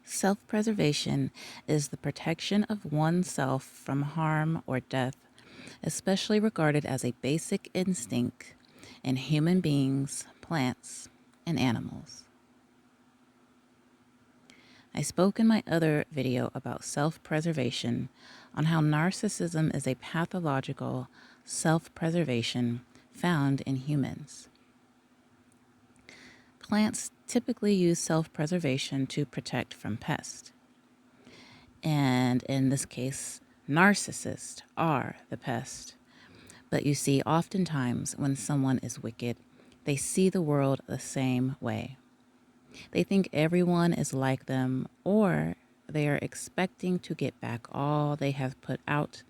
Self-preservation is the protection of oneself from harm or death, especially regarded as a basic instinct in human beings, plants, and animals. I spoke in my other video about self-preservation on how narcissism is a pathological self-preservation found in humans. Plants typically use self-preservation to protect from pests. And in this case, narcissists are the pest. But you see, oftentimes when someone is wicked, they see the world the same way. They think everyone is like them, or they are expecting to get back all they have put out,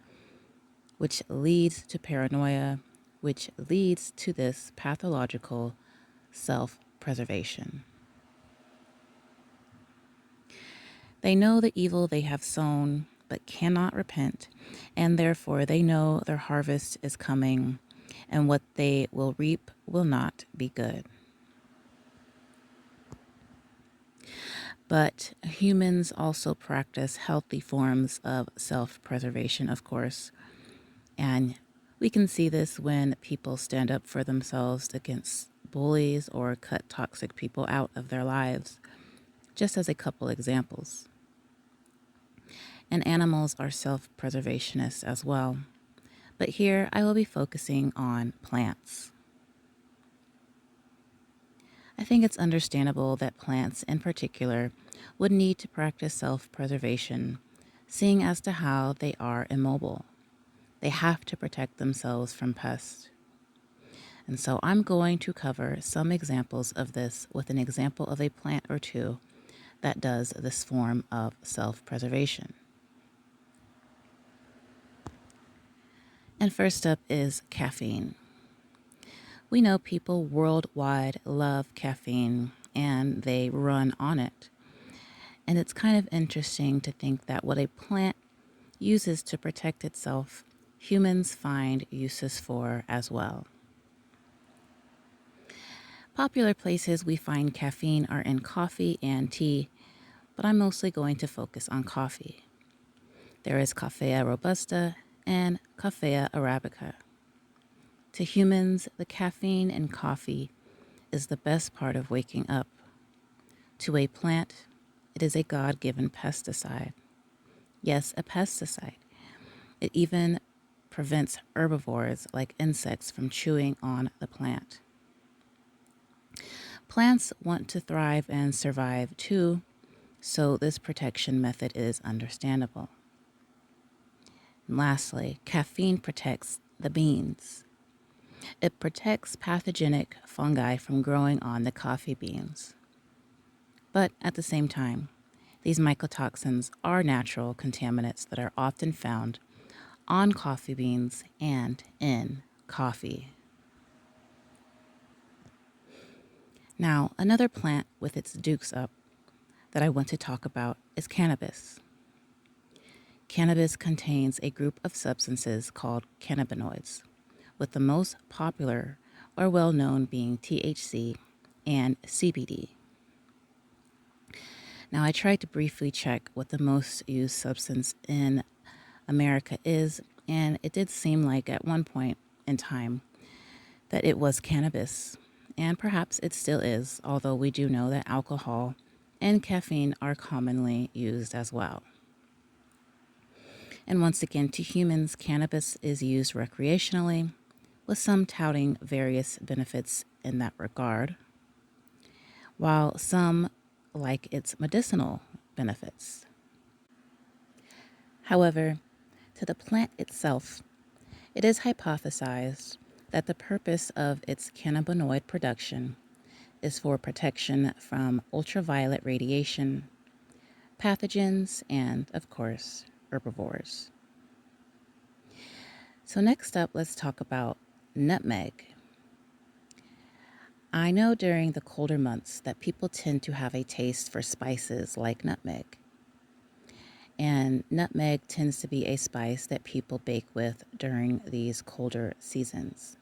which leads to paranoia, which leads to this pathological self-preservation. They know the evil they have sown, but cannot repent, and therefore they know their harvest is coming, and what they will reap will not be good. But humans also practice healthy forms of self-preservation, of course, and we can see this when people stand up for themselves against bullies or cut toxic people out of their lives, just as a couple examples. And animals are self-preservationists as well. But here I will be focusing on plants. I think it's understandable that plants in particular would need to practice self-preservation, seeing as to how they are immobile. They have to protect themselves from pests. And so I'm going to cover some examples of this with an example of a plant or two that does this form of self-preservation. And first up is caffeine. We know people worldwide love caffeine and they run on it. And it's kind of interesting to think that what a plant uses to protect itself, humans find uses for as well. Popular places we find caffeine are in coffee and tea, but I'm mostly going to focus on coffee. There is Coffea robusta and Coffea arabica. To humans, the caffeine in coffee is the best part of waking up. To a plant, it is a God-given pesticide. Yes, a pesticide. It even prevents herbivores like insects from chewing on the plant. Plants want to thrive and survive too, so this protection method is understandable. And lastly, caffeine protects the beans. It protects pathogenic fungi from growing on the coffee beans. But at the same time, these mycotoxins are natural contaminants that are often found on coffee beans and in coffee. Now, another plant with its dukes up that I want to talk about is cannabis. Cannabis contains a group of substances called cannabinoids, with the most popular or well-known being THC and CBD. Now, I tried to briefly check what the most used substance in America is, and it did seem like at one point in time that it was cannabis, and perhaps it still is, although we do know that alcohol and caffeine are commonly used as well. And once again, to humans, cannabis is used recreationally, with some touting various benefits in that regard, while some like its medicinal benefits. However, to the plant itself, it is hypothesized that the purpose of its cannabinoid production is for protection from ultraviolet radiation, pathogens, and, of course, herbivores. So next up, let's talk about nutmeg. I know during the colder months that people tend to have a taste for spices like nutmeg. And nutmeg tends to be a spice that people bake with during these colder seasons.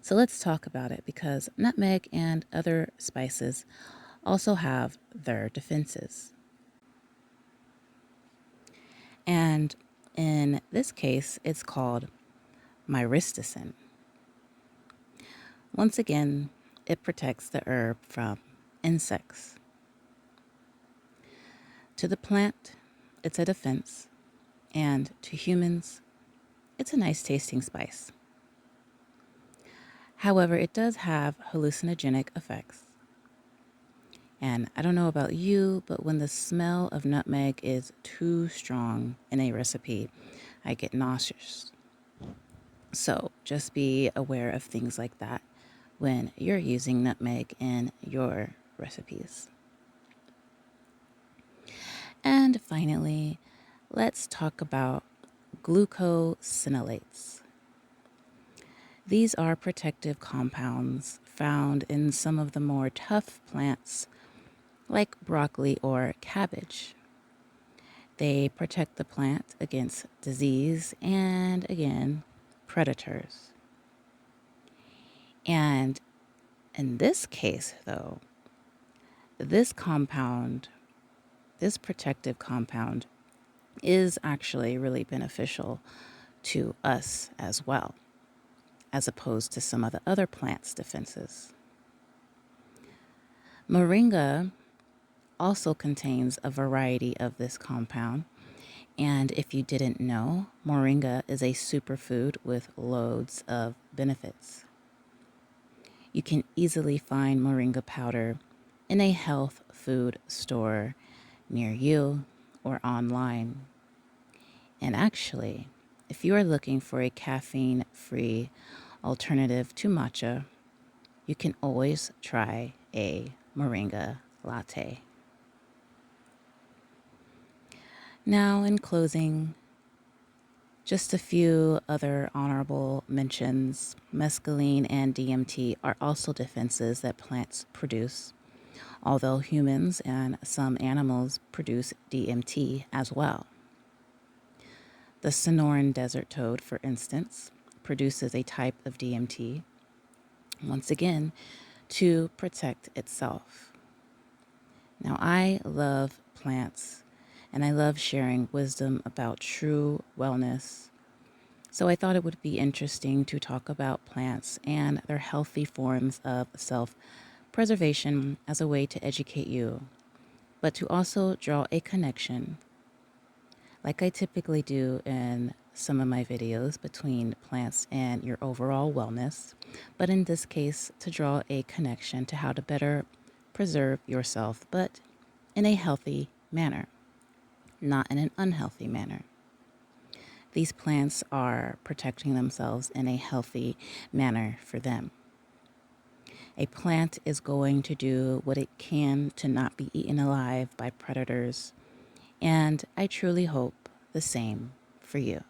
So let's talk about it, because nutmeg and other spices also have their defenses. And in this case, it's called myristicin. Once again, it protects the herb from insects. To the plant, it's a defense, and to humans, it's a nice tasting spice. However, it does have hallucinogenic effects. And I don't know about you, but when the smell of nutmeg is too strong in a recipe, I get nauseous. So just be aware of things like that when you're using nutmeg in your recipes. And finally, let's talk about glucosinolates. These are protective compounds found in some of the more tough plants like broccoli or cabbage. They protect the plant against disease and, again, predators. And in this case, though, this protective compound, is actually really beneficial to us as well, as opposed to some of the other plants' defenses. Moringa also contains a variety of this compound. And if you didn't know, moringa is a superfood with loads of benefits. You can easily find moringa powder in a health food store near you or online. And actually, if you are looking for a caffeine-free alternative to matcha, you can always try a moringa latte. Now, in closing, just a few other honorable mentions. Mescaline and DMT are also defenses that plants produce, although humans and some animals produce DMT as well. The Sonoran desert toad, for instance, produces a type of DMT, once again, to protect itself. Now, I love plants and I love sharing wisdom about true wellness. So I thought it would be interesting to talk about plants and their healthy forms of self-preservation as a way to educate you, but to also draw a connection, like I typically do in some of my videos, between plants and your overall wellness, but in this case, to draw a connection to how to better preserve yourself, but in a healthy manner, not in an unhealthy manner. These plants are protecting themselves in a healthy manner for them. A plant is going to do what it can to not be eaten alive by predators, and I truly hope the same for you.